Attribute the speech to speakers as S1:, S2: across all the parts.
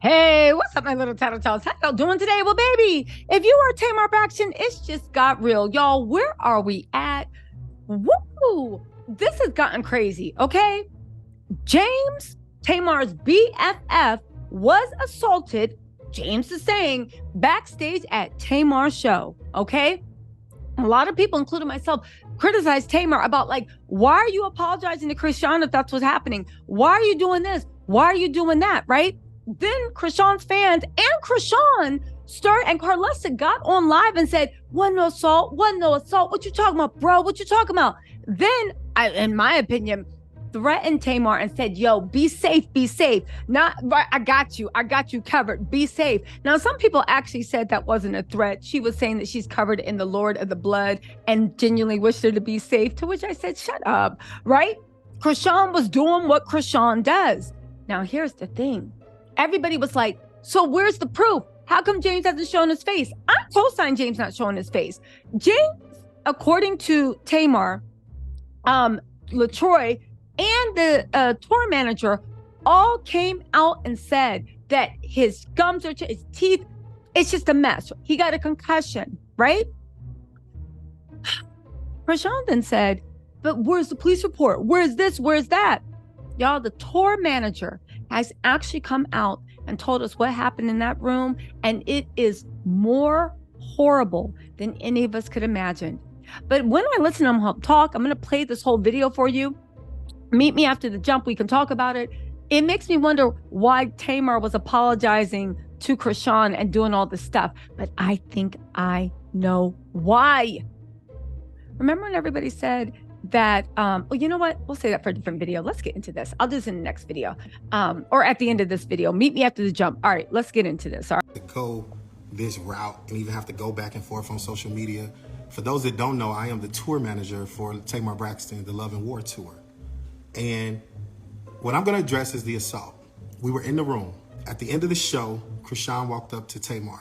S1: Hey, what's up, my little tattletales? How y'all doing today? Well, baby, if you are Tamar Braxton, it's just got real. Y'all, where are we at? Woo! This has gotten crazy, okay? James, Tamar's BFF, was assaulted, James is saying, backstage at Tamar's show, okay? A lot of people, including myself, criticized Tamar about, like, why are you apologizing to Chrisean if that's what's happening? Why are you doing this? Why are you doing that, right? Then Chrisean's fans and Chrisean and Carlessa got on live and said, wasn't no assault. What you talking about, bro? What you talking about? Then, in my opinion, threatened Tamar and said, yo, be safe, be safe. Not, I got you covered, be safe. Now, some people actually said that wasn't a threat. She was saying that she's covered in the Lord of the blood and genuinely wished her to be safe, to which I said, shut up, right? Chrisean was doing what Chrisean does. Now, here's the thing. Everybody was like, so where's the proof? How come James hasn't shown his face? I co-signed James not showing his face. James, according to Tamar, LaTroy, and the tour manager all came out and said that his gums are, his teeth, it's just a mess. He got a concussion, right? Chrisean then said, but where's the police report? Where's this? Where's that? Y'all, the tour manager has actually come out and told us what happened in that room, and it is more horrible than any of us could imagine. But when I listen to him talk, I'm going to play this whole video for you. Meet me after the jump. We can talk about it. It makes me wonder why Tamar was apologizing to Chrisean and doing all this stuff. But I think I know why. Remember when everybody said that, well, you know what? We'll say that for a different video. Let's get into this. I'll do this in the next video, or at the end of this video. Meet me after the jump. All right, let's get into this. All right.
S2: To go this route and even have to go back and forth on social media. For those that don't know, I am the tour manager for Tamar Braxton, the Love and War Tour. And what I'm going to address is the assault. We were in the room. At the end of the show, Chrisean walked up to Tamar.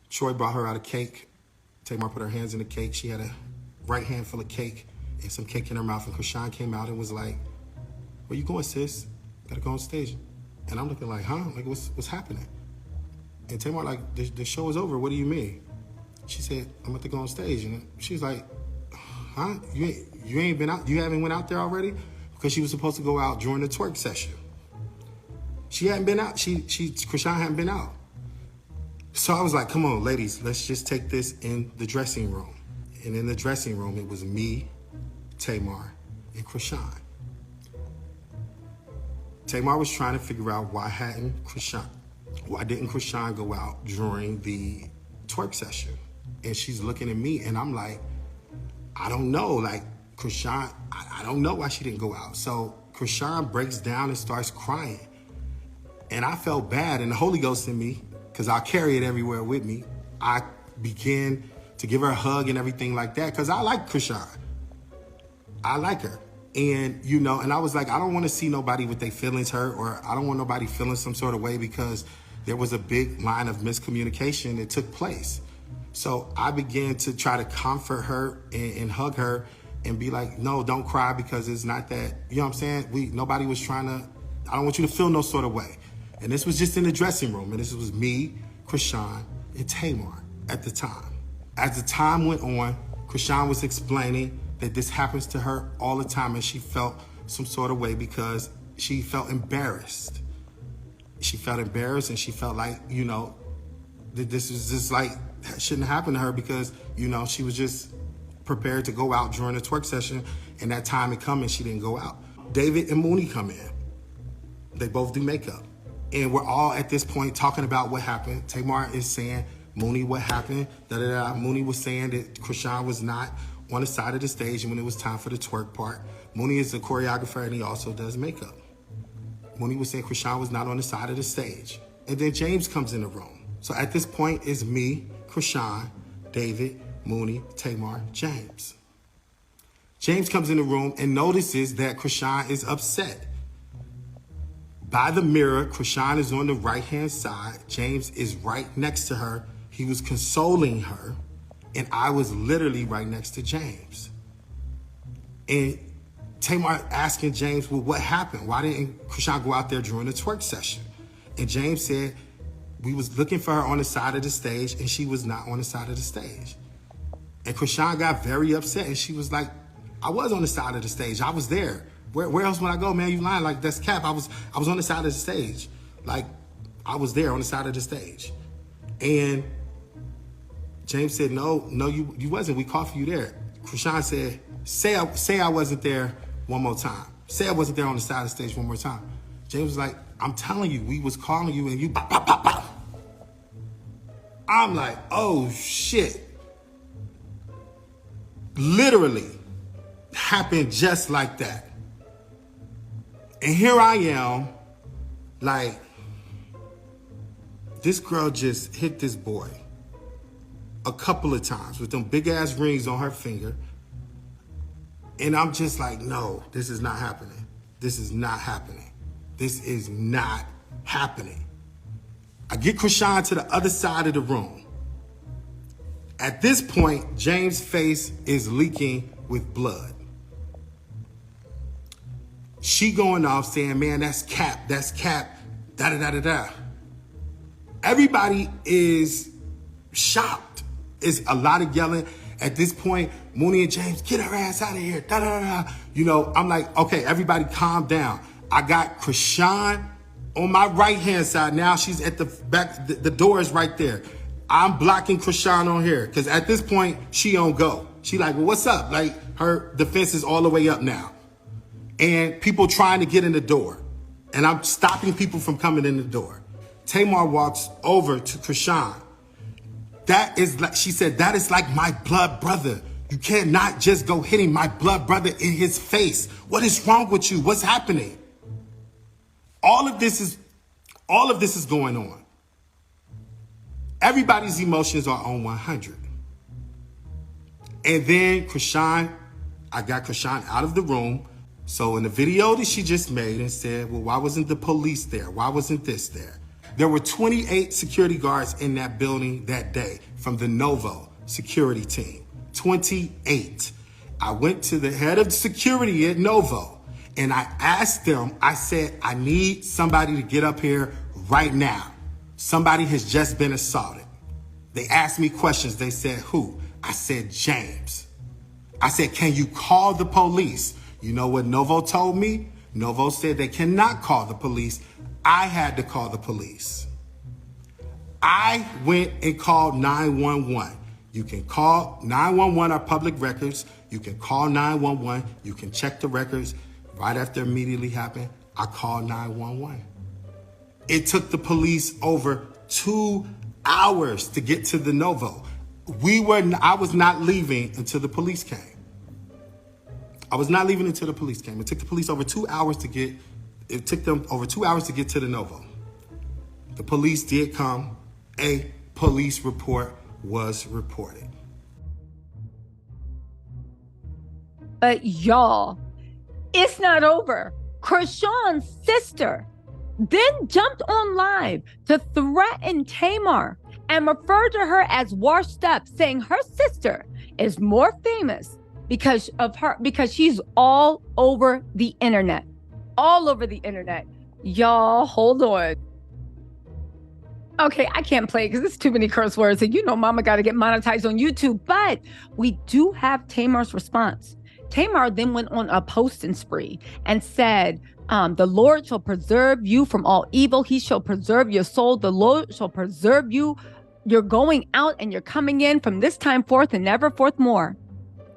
S2: Troy brought her out a cake. Tamar put her hands in the cake. She had a right hand full of cake and some cake in her mouth. And Chrisean came out and was like, where you going, sis? Gotta go on stage. And I'm looking like, huh? Like, what's happening? And Tamar like, the show is over. What do you mean? She said, I'm about to go on stage. And she was like, huh? You ain't been out? You haven't went out there already? Because she was supposed to go out during the twerk session. She hadn't been out. Chrisean hadn't been out. So I was like, come on, ladies, let's just take this in the dressing room. And in the dressing room, it was me, Tamar, and Chrisean. Tamar was trying to figure out why didn't Chrisean go out during the twerk session? And she's looking at me and I'm like, I don't know, like Chrisean, I don't know why she didn't go out. So Chrisean breaks down and starts crying. And I felt bad, and the Holy Ghost in me, because I carry it everywhere with me, I began to give her a hug and everything like that, because I like Chrisean. I like her. And, you know, and I was like, I don't want to see nobody with their feelings hurt, or I don't want nobody feeling some sort of way, because there was a big line of miscommunication that took place. So I began to try to comfort her and hug her and be like, no, don't cry, because it's not that, you know what I'm saying? Nobody was trying to, I don't want you to feel no sort of way. And this was just in the dressing room. And this was me, Chrisean, and Tamar at the time. As the time went on, Chrisean was explaining that this happens to her all the time, and she felt some sort of way because she felt embarrassed. She felt embarrassed, and she felt like, you know, that this was just like, shouldn't happen to her, because, you know, she was just prepared to go out during the twerk session, and that time had come and she didn't go out. David and Mooney come in. They both do makeup. And we're all at this point talking about what happened. Tamar is saying, Mooney, what happened? Da-da-da. Mooney was saying that Chrisean was not on the side of the stage when it was time for the twerk part. Mooney is a choreographer and he also does makeup. Mooney was saying Chrisean was not on the side of the stage. And then James comes in the room. So at this point, it's me, Chrisean, David, Mooney, Tamar, James. James comes in the room and notices that Chrisean is upset. By the mirror, Chrisean is on the right-hand side. James is right next to her. He was consoling her, and I was literally right next to James. And Tamar asking James, well, what happened? Why didn't Chrisean go out there during the twerk session? And James said, we was looking for her on the side of the stage, and she was not on the side of the stage. And Chrisean got very upset, and she was like, I was on the side of the stage. I was there. Where else would I go, man? You lying? Like, that's cap. I was on the side of the stage. Like, I was there on the side of the stage. And James said, no, you wasn't. We called for you there. Chrisean said, say I wasn't there one more time. Say I wasn't there on the side of the stage one more time. James was like, I'm telling you, we was calling you and you bop, bop, bop, bop. I'm like, oh shit. Literally happened just like that. And here I am, like, this girl just hit this boy a couple of times with them big ass rings on her finger. And I'm just like, no, this is not happening. This is not happening. This is not happening. I get Chrisean to the other side of the room. At this point, James' face is leaking with blood. She going off saying, man, that's cap, da da da da da. Everybody is shocked. It's a lot of yelling. At this point, Mooney and James, get her ass out of here, da da da da. You know, I'm like, okay, everybody calm down. I got Chrisean on my right-hand side. Now she's at the back, the door is right there. I'm blocking Chrisean on here, because at this point, she on go. She like, well, what's up? Like, her defense is all the way up now. And people trying to get in the door. And I'm stopping people from coming in the door. Tamar walks over to Chrisean. That is like, she said, that is like my blood brother. You cannot just go hitting my blood brother in his face. What is wrong with you? What's happening? All of this is going on. Everybody's emotions are on 100. And then Chrisean, I got Chrisean out of the room. So in the video that she just made and said, well, why wasn't the police there? Why wasn't this there? There were 28 security guards in that building that day from the Novo security team. 28. I went to the head of security at Novo and I asked them, I said, I need somebody to get up here right now. Somebody has just been assaulted. They asked me questions. They said, who? I said, James. I said, can you call the police? You know what Novo told me? Novo said they cannot call the police. I had to call the police. I went and called 911. You can call 911 or public records. You can call 911. You can check the records. Right after immediately happened, I called 911. It took the police over 2 hours to get to the Novo. I was not leaving until the police came. It took the police over 2 hours to get, it took them over 2 hours to get to the Novo. The police did come. A police report was reported.
S1: But y'all, it's not over. Chrisean's sister then jumped on live to threaten Tamar and referred to her as washed up, saying her sister is more famous because she's all over the internet. All over the internet. Y'all, hold on. Okay, I can't play because it's too many curse words. And you know mama got to get monetized on YouTube. But we do have Tamar's response. Tamar then went on a posting spree and said, the Lord shall preserve you from all evil. He shall preserve your soul. The Lord shall preserve you. You're going out and you're coming in from this time forth and never forth more.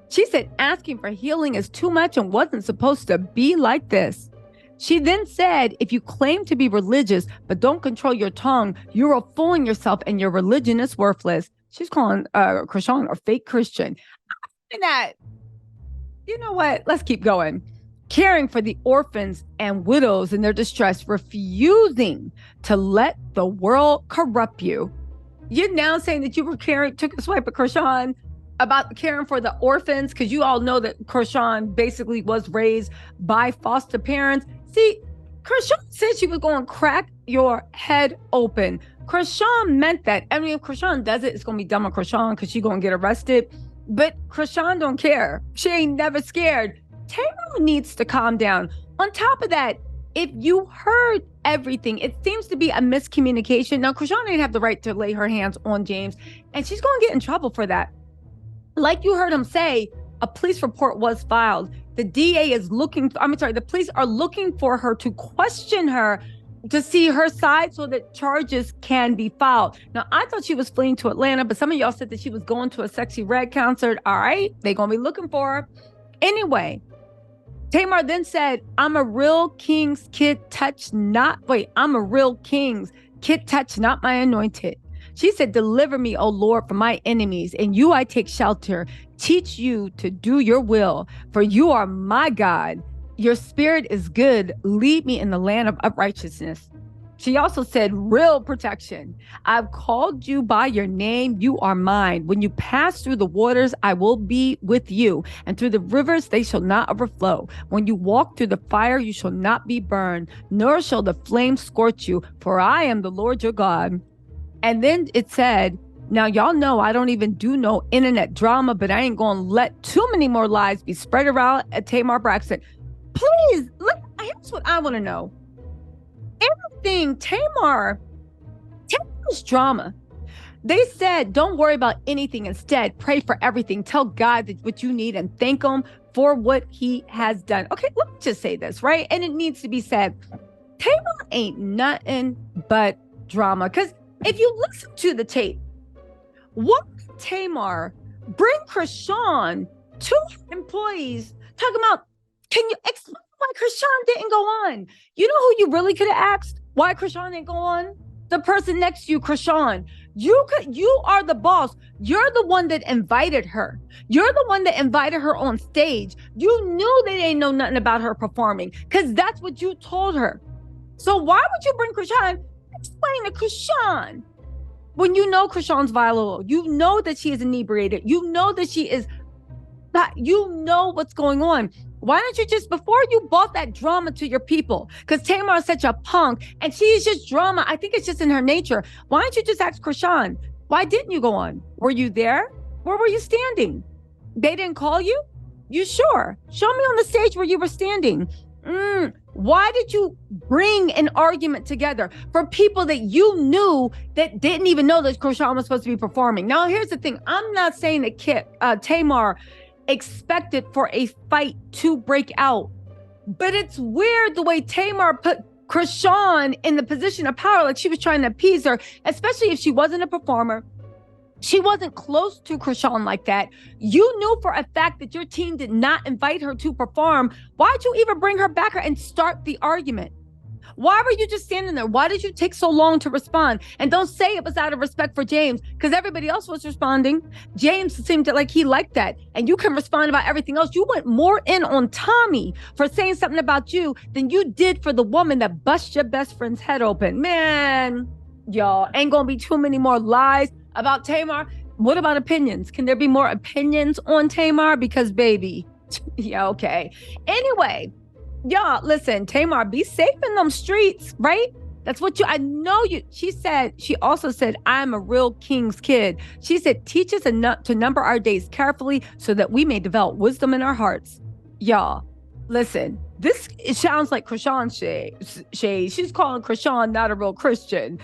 S1: She said asking for healing is too much and wasn't supposed to be like this. She then said, if you claim to be religious but don't control your tongue, you're fooling yourself and your religion is worthless. She's calling Chrisean a fake Christian. And that, you know what? Let's keep going. Caring for the orphans and widows in their distress, refusing to let the world corrupt you. You're now saying that you were took a swipe at Chrisean about caring for the orphans, because you all know that Chrisean basically was raised by foster parents. See, Chrisean said she was going to crack your head open. Chrisean meant that. I mean, if Chrisean does it, it's going to be dumb on Chrisean because she's going to get arrested. But Chrisean don't care. She ain't never scared. Tamar needs to calm down. On top of that, if you heard everything, it seems to be a miscommunication. Now, Chrisean didn't have the right to lay her hands on James, and she's going to get in trouble for that. Like you heard him say, a police report was filed. The DA is the police are looking for her to question her to see her side so that charges can be filed. Now, I thought she was fleeing to Atlanta, but some of y'all said that she was going to a Sexy Red concert. All right, they're going to be looking for her. Anyway, Tamar then said, I'm a real king's kid, I'm a real king's kid, touch not my anointed. She said, deliver me, O Lord, from my enemies. In you I take shelter. Teach you to do your will, for you are my God. Your spirit is good. Lead me in the land of uprightness. She also said, real protection. I've called you by your name. You are mine. When you pass through the waters, I will be with you. And through the rivers, they shall not overflow. When you walk through the fire, you shall not be burned, nor shall the flame scorch you. For I am the Lord your God. And then it said, now y'all know I don't even do no internet drama, but I ain't going to let too many more lies be spread around at Tamar Braxton. Please, here's what I want to know. Everything Tamar's drama. They said, don't worry about anything. Instead, pray for everything. Tell God what you need and thank him for what he has done. Okay, let me just say this, right? And it needs to be said. Tamar ain't nothing but drama. Because if you listen to the tape, what Tamar bring Chrisean, two employees, talking about, can you explain why Chrisean didn't go on? You know who you really could have asked why Chrisean didn't go on? The person next to you, Chrisean. You are the boss. You're the one that invited her. You're the one that invited her on stage. You knew they didn't know nothing about her performing because that's what you told her. So why would you bring Chrisean? Explain to Chrisean. When you know Chrisean's violent, you know that she is inebriated. You know that she is, you know what's going on. Why don't you just, before you bought that drama to your people, because Tamar is such a punk and she is just drama. I think it's just in her nature. Why don't you just ask Chrisean, why didn't you go on? Were you there? Where were you standing? They didn't call you? You sure? Show me on the stage where you were standing. Why did you bring an argument together for people that you knew that didn't even know that Chrisean was supposed to be performing? Now, here's the thing. I'm not saying that Tamar expected for a fight to break out, but it's weird the way Tamar put Chrisean in the position of power, like she was trying to appease her, especially if she wasn't a performer. She wasn't close to Chrisean like that. You knew for a fact that your team did not invite her to perform. Why'd you even bring her back and start the argument? Why were you just standing there? Why did you take so long to respond? And don't say it was out of respect for James, because everybody else was responding. James seemed like he liked that. And you can respond about everything else. You went more in on Tommy for saying something about you than you did for the woman that bust your best friend's head open. Man, y'all, ain't gonna be too many more lies about Tamar. What about opinions? Can there be more opinions on Tamar? Because baby, yeah, okay. Anyway, y'all, listen, Tamar, be safe in them streets, right? That's what I know you. She also said, I'm a real king's kid. She said, teach us to number our days carefully so that we may develop wisdom in our hearts. Y'all, listen, it sounds like Chrisean shade. She's calling Chrisean not a real Christian.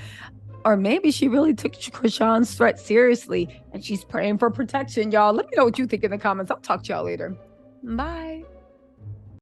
S1: Or maybe she really took Chrisean's threat seriously and she's praying for protection, y'all. Let me know what you think in the comments. I'll talk to y'all later. Bye.